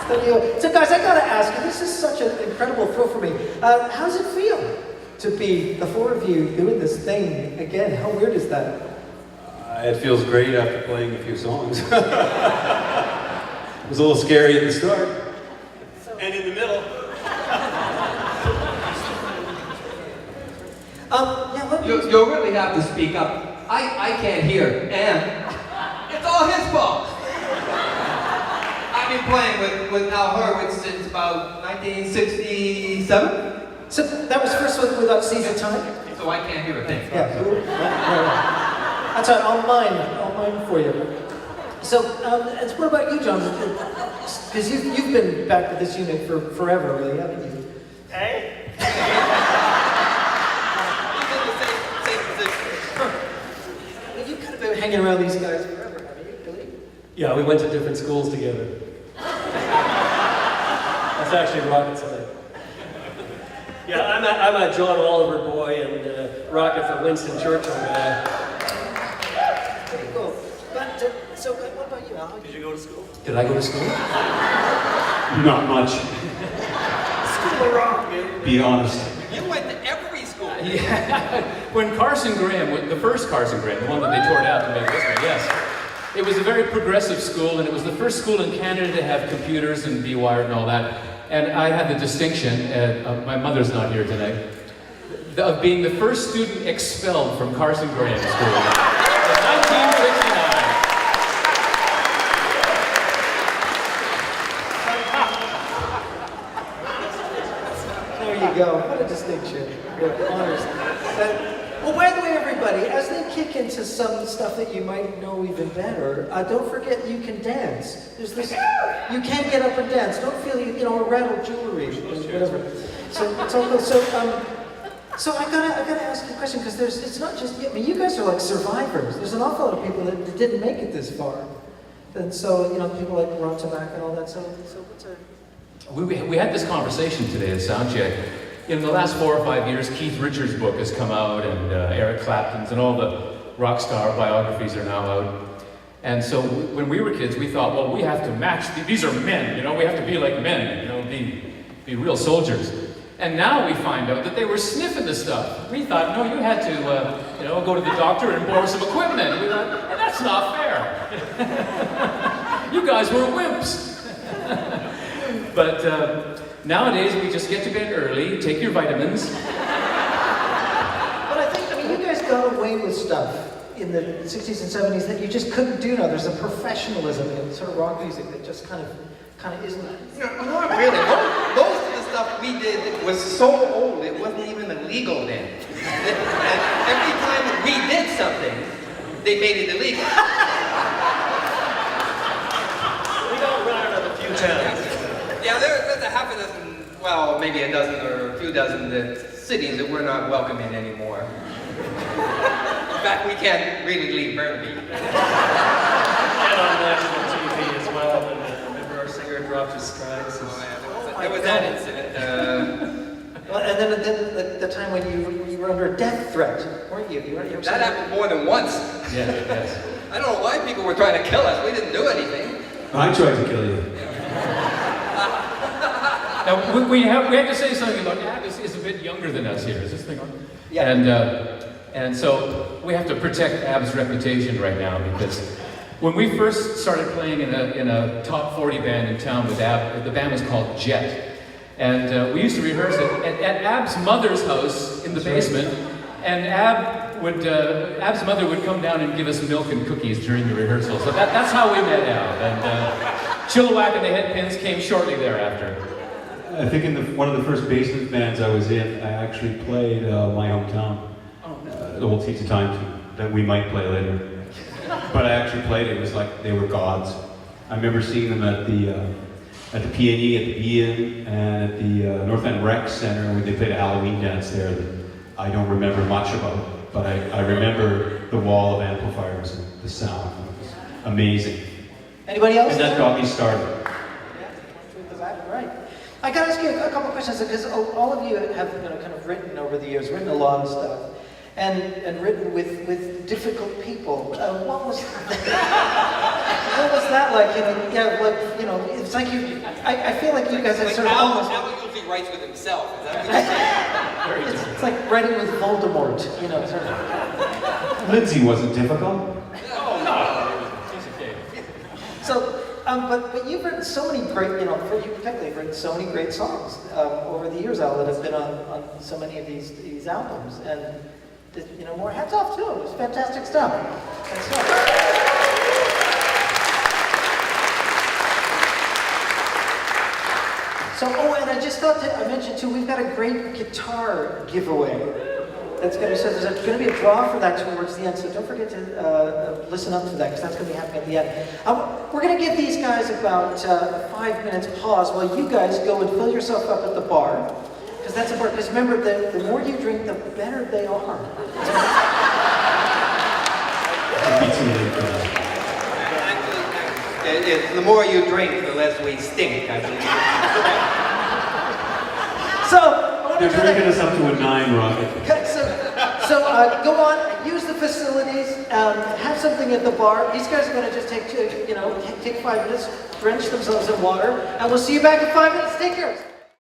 So guys, I gotta ask you, this is such an incredible thrill for me. How does it feel to be the four of you doing this thing again? How weird is that? It feels great after playing a few songs. It was a little scary at the start. And in the middle. You'll really have to speak up. I can't hear, and it's all his fault. I've been playing with Al Horowitz since about 1967. So that was first without Caesar Time? So I can't hear a thing. Yeah. That's all right, I'll mine for you. So, what about you, John? Because you've been back with this unit for forever, really, haven't you? Hey? Well, you could have been hanging around these guys forever, haven't you, really? Yeah, we went to different schools together. That's actually rocket science. Yeah, I'm a John Oliver boy and rocket for Winston Churchill guy. Pretty cool. But, so what about you, Al? Did you go to school? Did I go to school? Not much, School of Rock, man. be honest. You went to every school. Yeah, when Carson Graham, the first Carson Graham, the one that they tore down to make this one, yes. It was a very progressive school, and it was the first school in Canada to have computers and be wired and all that. And I had the distinction, my mother's not here tonight, of being the first student expelled from Carson Graham School in 1969. There you go. What a distinction. Good honors. Well, by the way, everybody, as they kick into some stuff that you might know even better, don't forget you can dance. There's this. You can get up and dance. Don't feel a rattled jewelry, whatever. So it's all good. So I gotta ask you a question because it's not just. I mean, you guys are like survivors. There's an awful lot of people that didn't make it this far, and so people like Ron Tomac and all that. So what's a We had this conversation today at Soundcheck. In the last 4 or 5 years, Keith Richards' book has come out, and Eric Clapton's, and all the rock star biographies are now out. And so when we were kids, we thought, well, we have to match, these are men, we have to be like men, be real soldiers. And now we find out that they were sniffing the stuff. We thought, no, you had to, go to the doctor and borrow some equipment. We thought, and that's not fair. You guys were wimps. But nowadays, we just get to bed early, take your vitamins. But I think, you guys got away with stuff in the 60s and 70s that you just couldn't do now. There's a professionalism in sort of rock music that just kind of isn't. Not really. Most of the stuff we did was so old, it wasn't even illegal then. And every time we did something, they made it illegal. We got run out of a few towns. Yeah, there's a half a dozen, well, maybe a dozen or a few dozen cities that we're not welcome in anymore. In fact, we can't really leave Burnaby. And on national TV as well, and remember our singer dropped his strikes. There was that incident. Well, and then the time when you were under a death threat, weren't you? That happened more than once. Yeah, yes. I don't know why people were trying to kill us. We didn't do anything. I tried to kill you. Now, we have to say something about Ab is a bit younger than us here. Is this thing on? Yeah. And so we have to protect Ab's reputation right now because when we first started playing in a top 40 band in town with Ab, the band was called Jet. And we used to rehearse at Ab's mother's house in the basement, and Ab's mother would come down and give us milk and cookies during the rehearsal. So that's how we met Ab. And Chilliwack and the Headpins came shortly thereafter. I think in one of the first basement bands I was in, I actually played my hometown, the Old Teats of Time tune, that we might play later. But I actually played it. It was like they were gods. I remember seeing them at the PNE, at the Bean, and at the North End Rec Center when they played a Halloween dance there that I don't remember much about. But I remember the wall of amplifiers and the sound. It was amazing. Anybody else? And that got me started. Right. I got to ask you a couple of questions because all of you have kind of written over the years, written a lot of stuff. and written with difficult people. What was what was that like? It's like I feel like you guys are Like sort of Al, almost. Al usually writes with himself. Is that what you're saying? It's like writing with Voldemort, sort of. Lindsay wasn't difficult. So, but you've written so many great, for you particularly, you've written so many great songs over the years, Al, that have been on so many of these albums, and more hats off too. It's fantastic stuff. Good stuff. So, and I just thought I mentioned too, we've got a great guitar giveaway. That's going to, so there's going to be a draw for that towards the end, so don't forget to listen up to that, because that's going to be happening at the end. We're going to give these guys about 5 minutes pause while you guys go and fill yourself up at the bar, because that's important, because remember, the more you drink, the better they are. The more you drink, the less we stink, I think. So, They're drinking us up to a 9, Rocket. Okay, so go on, use the facilities, have something at the bar. These guys are going to just take 5 minutes, drench themselves in water, and we'll see you back in 5 minutes. Take care.